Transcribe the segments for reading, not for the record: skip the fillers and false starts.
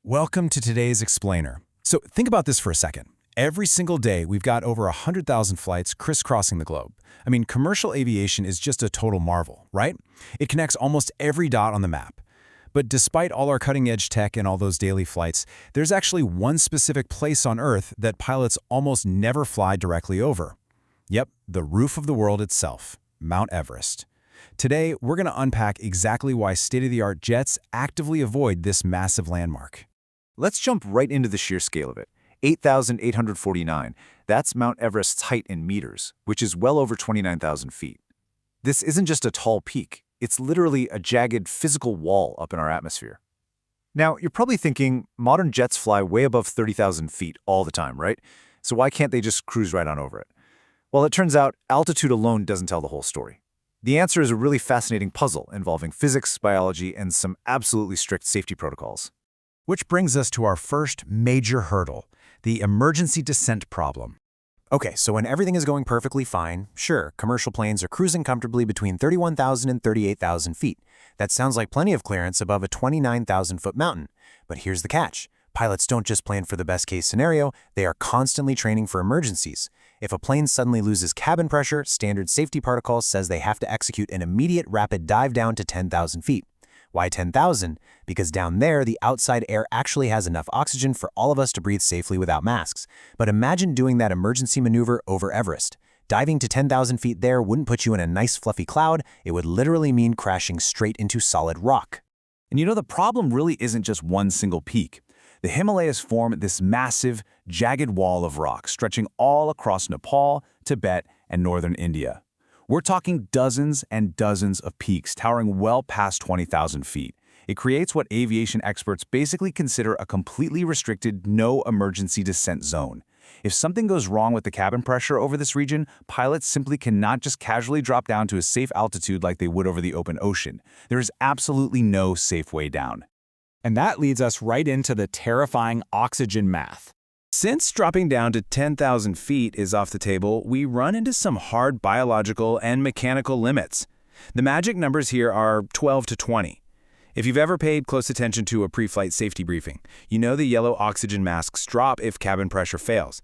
Welcome to today's Explainer. So think about this for a second. Every single day, we've got over 100,000 flights crisscrossing the globe. I mean, commercial aviation is just a total marvel, right? It connects almost every dot on the map. But despite all our cutting-edge tech and all those daily flights, there's actually one specific place on Earth that pilots almost never fly directly over. Yep, the roof of the world itself, Mount Everest. Today, we're going to unpack exactly why state-of-the-art jets actively avoid this massive landmark. Let's jump right into the sheer scale of it. 8,849. That's Mount Everest's height in meters, which is well over 29,000 feet. This isn't just a tall peak. It's literally a jagged physical wall up in our atmosphere. Now, you're probably thinking, modern jets fly way above 30,000 feet all the time, right? So why can't they just cruise right on over it? Well, it turns out altitude alone doesn't tell the whole story. The answer is a really fascinating puzzle involving physics, biology, and some absolutely strict safety protocols. Which brings us to our first major hurdle, the emergency descent problem. Okay, so when everything is going perfectly fine, sure, commercial planes are cruising comfortably between 31,000 and 38,000 feet. That sounds like plenty of clearance above a 29,000-foot mountain. But here's the catch. Pilots don't just plan for the best-case scenario, they are constantly training for emergencies. If a plane suddenly loses cabin pressure, standard safety protocols says they have to execute an immediate rapid dive down to 10,000 feet. Why 10,000? Because down there, the outside air actually has enough oxygen for all of us to breathe safely without masks. But imagine doing that emergency maneuver over Everest. Diving to 10,000 feet there wouldn't put you in a nice fluffy cloud, it would literally mean crashing straight into solid rock. And you know, the problem really isn't just one single peak. The Himalayas form this massive, jagged wall of rock stretching all across Nepal, Tibet, and northern India. We're talking dozens and dozens of peaks towering well past 20,000 feet. It creates what aviation experts basically consider a completely restricted, no-emergency descent zone. If something goes wrong with the cabin pressure over this region, pilots simply cannot just casually drop down to a safe altitude like they would over the open ocean. There is absolutely no safe way down. And that leads us right into the terrifying oxygen math. Since dropping down to 10,000 feet is off the table, we run into some hard biological and mechanical limits. The magic numbers here are 12 to 20. If you've ever paid close attention to a pre-flight safety briefing, you know the yellow oxygen masks drop if cabin pressure fails.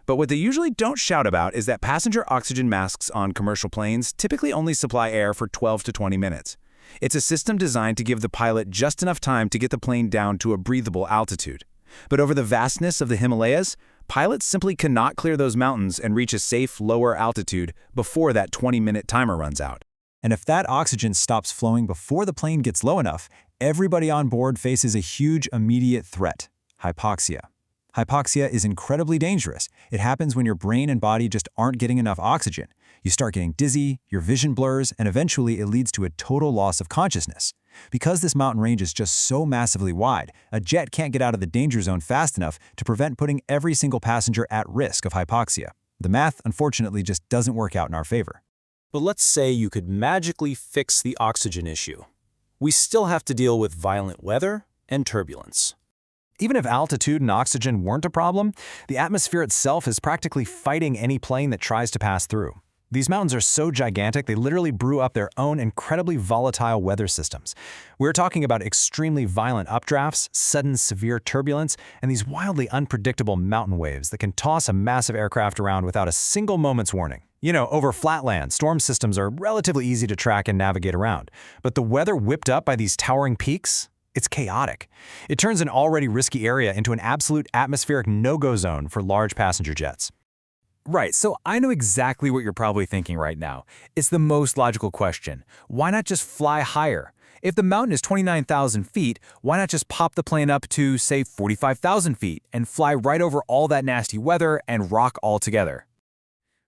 But what they usually don't shout about is that passenger oxygen masks on commercial planes typically only supply air for 12 to 20 minutes. It's a system designed to give the pilot just enough time to get the plane down to a breathable altitude. But over the vastness of the Himalayas, pilots simply cannot clear those mountains and reach a safe, lower altitude before that 20-minute timer runs out. And if that oxygen stops flowing before the plane gets low enough, everybody on board faces a huge immediate threat: hypoxia. Hypoxia is incredibly dangerous. It happens when your brain and body just aren't getting enough oxygen. You start getting dizzy, your vision blurs, and eventually it leads to a total loss of consciousness. Because this mountain range is just so massively wide, a jet can't get out of the danger zone fast enough to prevent putting every single passenger at risk of hypoxia. The math, unfortunately, just doesn't work out in our favor. But let's say you could magically fix the oxygen issue. We still have to deal with violent weather and turbulence. Even if altitude and oxygen weren't a problem, the atmosphere itself is practically fighting any plane that tries to pass through. These mountains are so gigantic, they literally brew up their own incredibly volatile weather systems. We're talking about extremely violent updrafts, sudden severe turbulence, and these wildly unpredictable mountain waves that can toss a massive aircraft around without a single moment's warning. You know, over flatland, storm systems are relatively easy to track and navigate around. But the weather whipped up by these towering peaks? It's chaotic. It turns an already risky area into an absolute atmospheric no-go zone for large passenger jets. Right, so I know exactly what you're probably thinking right now. It's the most logical question. Why not just fly higher? If the mountain is 29,000 feet, why not just pop the plane up to, say, 45,000 feet and fly right over all that nasty weather and rock all together?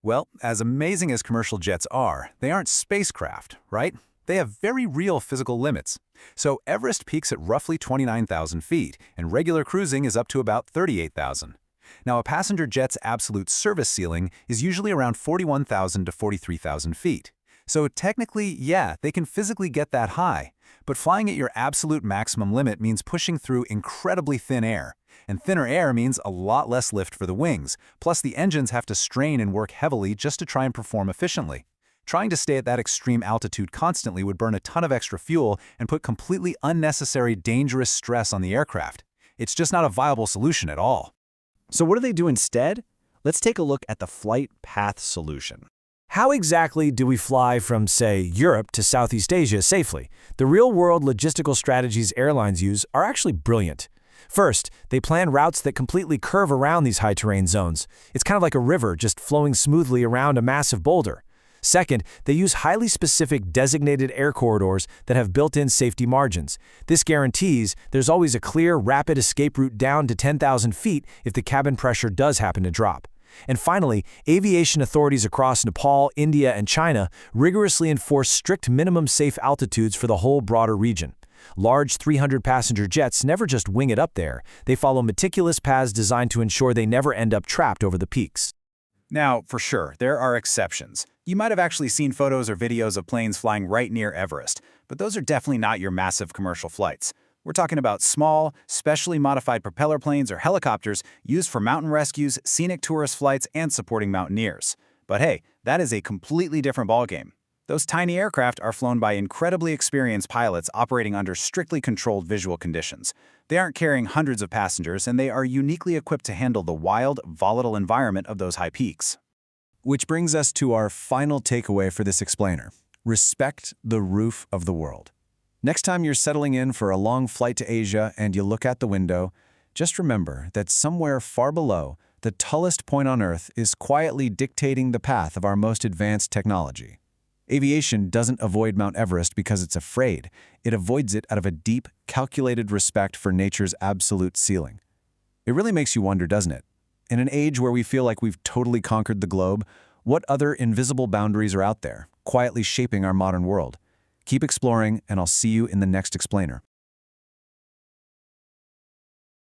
Well, as amazing as commercial jets are, they aren't spacecraft, right? They have very real physical limits. So Everest peaks at roughly 29,000 feet, and regular cruising is up to about 38,000. Now, a passenger jet's absolute service ceiling is usually around 41,000 to 43,000 feet. So technically, yeah, they can physically get that high. But flying at your absolute maximum limit means pushing through incredibly thin air. And thinner air means a lot less lift for the wings. Plus, the engines have to strain and work heavily just to try and perform efficiently. Trying to stay at that extreme altitude constantly would burn a ton of extra fuel and put completely unnecessary, dangerous stress on the aircraft. It's just not a viable solution at all. So what do they do instead? Let's take a look at the flight path solution. How exactly do we fly from, say, Europe to Southeast Asia safely? The real-world logistical strategies airlines use are actually brilliant. First, they plan routes that completely curve around these high-terrain zones. It's kind of like a river just flowing smoothly around a massive boulder. Second, they use highly specific designated air corridors that have built-in safety margins. This guarantees there's always a clear, rapid escape route down to 10,000 feet if the cabin pressure does happen to drop. And finally, aviation authorities across Nepal, India, and China rigorously enforce strict minimum safe altitudes for the whole broader region. Large 300-passenger jets never just wing it up there. They follow meticulous paths designed to ensure they never end up trapped over the peaks. Now, for sure, there are exceptions. You might have actually seen photos or videos of planes flying right near Everest, but those are definitely not your massive commercial flights. We're talking about small, specially modified propeller planes or helicopters used for mountain rescues, scenic tourist flights, and supporting mountaineers. But hey, that is a completely different ballgame. Those tiny aircraft are flown by incredibly experienced pilots operating under strictly controlled visual conditions. They aren't carrying hundreds of passengers, and they are uniquely equipped to handle the wild, volatile environment of those high peaks. Which brings us to our final takeaway for this explainer. Respect the roof of the world. Next time you're settling in for a long flight to Asia and you look out the window, just remember that somewhere far below, the tallest point on Earth is quietly dictating the path of our most advanced technology. Aviation doesn't avoid Mount Everest because it's afraid. It avoids it out of a deep, calculated respect for nature's absolute ceiling. It really makes you wonder, doesn't it? In an age where we feel like we've totally conquered the globe, what other invisible boundaries are out there, quietly shaping our modern world? Keep exploring, and I'll see you in the next explainer.